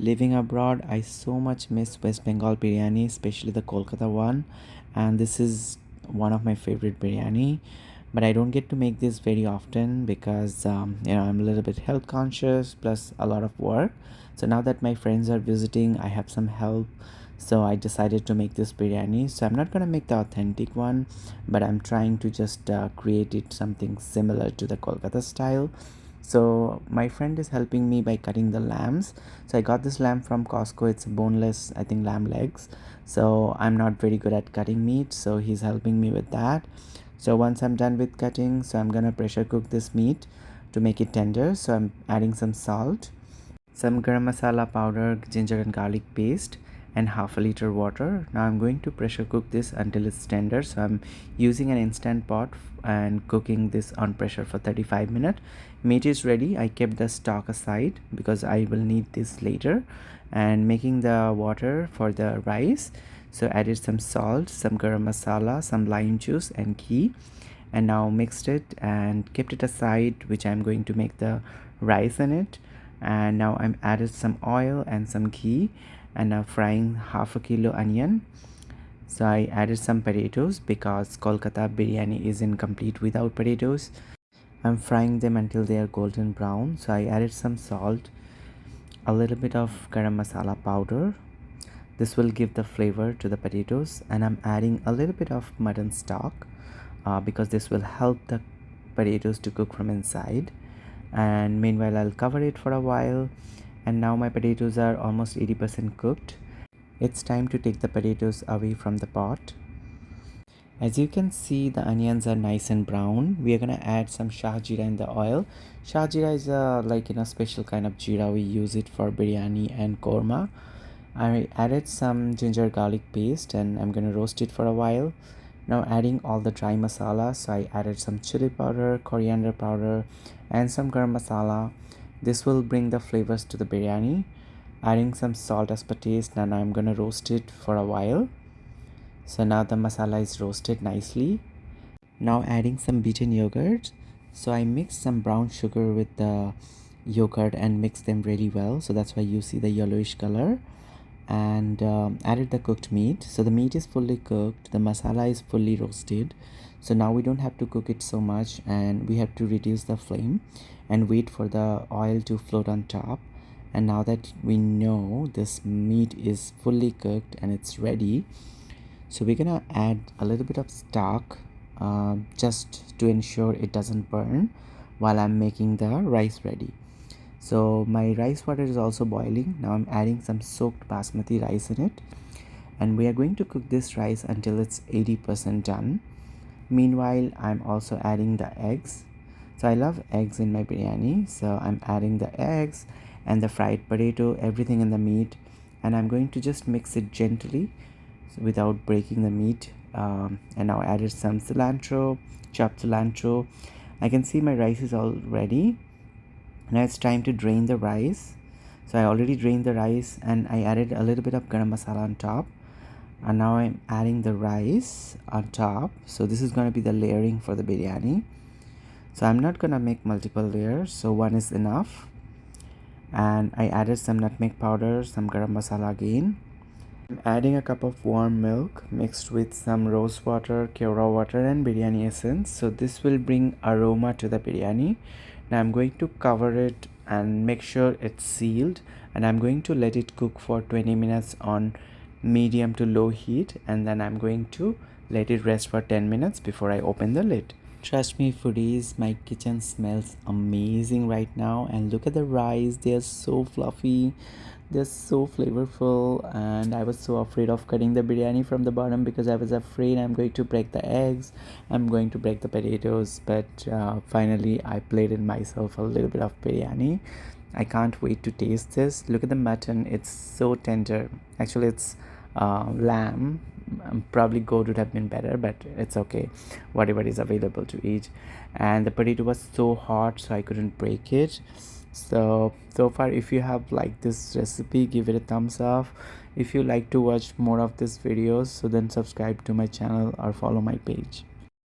Living abroad, I so much miss West Bengal biryani, especially the Kolkata one. And this is one of my favorite biryani. But I don't get to make this very often because I'm a little bit health conscious plus a lot of work. So now that my friends are visiting, I have some help. So I decided to make this biryani. So I'm not gonna make the authentic one, but I'm trying to just create it something similar to the Kolkata style. So my friend is helping me by cutting the lambs. So I got this lamb from Costco. It's boneless, I think, lamb legs. So I'm not very good at cutting meat, so he's helping me with that. So once I'm done with cutting, so I'm gonna pressure cook this meat to make it tender. So I'm adding some salt, some garam masala powder, ginger and garlic paste, and half a liter water. Now I'm going to pressure cook this until it's tender. So I'm using an instant pot and cooking this on pressure for 35 minutes. Meat is ready. I kept the stock aside because I will need this later. And making the water for the rice. So added some salt, some garam masala, some lime juice and ghee, and now mixed it and kept it aside, which I'm going to make the rice in it. And now I'm added some oil and some ghee, and now frying half a kilo onion. So I added some potatoes because Kolkata biryani is incomplete without potatoes. I'm frying them until they are golden brown. So I added some salt, a little bit of garam masala powder. This will give the flavor to the potatoes, and I'm adding a little bit of mutton stock because this will help the potatoes to cook from inside. And meanwhile I'll cover it for a while. And now my potatoes are almost 80% cooked. It's time to take the potatoes away from the pot. As you can see, the onions are nice and brown. We are gonna add some shah jeera in the oil. Shah jeera is a special kind of jeera. We use it for biryani and korma. I added some ginger garlic paste and I'm gonna roast it for a while. Now adding all the dry masala. So I added some chili powder, coriander powder, and some garam masala. This will bring the flavors to the biryani. Adding some salt as per taste, and I'm gonna roast it for a while. So now the masala is roasted nicely. Now adding some beaten yogurt. So I mixed some brown sugar with the yogurt and mixed them really well. So that's why you see the yellowish color. And added the cooked meat. So the meat is fully cooked, the masala is fully roasted. So now we don't have to cook it so much, and we have to reduce the flame and wait for the oil to float on top. And now that we know this meat is fully cooked and it's ready, so we're gonna add a little bit of stock just to ensure it doesn't burn while I'm making the rice ready. So my rice water is also boiling. Now I'm adding some soaked basmati rice in it, and we are going to cook this rice until it's 80% done. Meanwhile, I'm also adding the eggs. So I love eggs in my biryani, so I'm adding the eggs and the fried potato, everything in the meat, and I'm going to just mix it gently without breaking the meat. And now I added some cilantro, chopped cilantro. I can see my rice is all ready. Now it's time to drain the rice. So I already drained the rice and I added a little bit of garam masala on top, and now I'm adding the rice on top. So this is going to be the layering for the biryani. So I'm not going to make multiple layers, so one is enough. And I added some nutmeg powder, some garam masala again. I'm adding a cup of warm milk mixed with some rose water, kera water, and biryani essence. So this will bring aroma to the biryani. Now I'm going to cover it and make sure it's sealed, and I'm going to let it cook for 20 minutes on medium to low heat, and then I'm going to let it rest for 10 minutes before I open the lid. Trust me, foodies, my kitchen smells amazing right now. And look at the rice, they are so fluffy, they're so flavorful. And I was so afraid of cutting the biryani from the bottom because I was afraid I'm going to break the eggs, I'm going to break the potatoes. But finally I plated myself a little bit of biryani. I can't wait to taste this. Look at the mutton, it's so tender. Actually it's lamb. Probably goat would have been better, but it's okay, whatever is available to eat. And the potato was so hot, so I couldn't break it. So far, if you have liked this recipe, give it a thumbs up. If you like to watch more of these videos, so then subscribe to my channel or follow my page.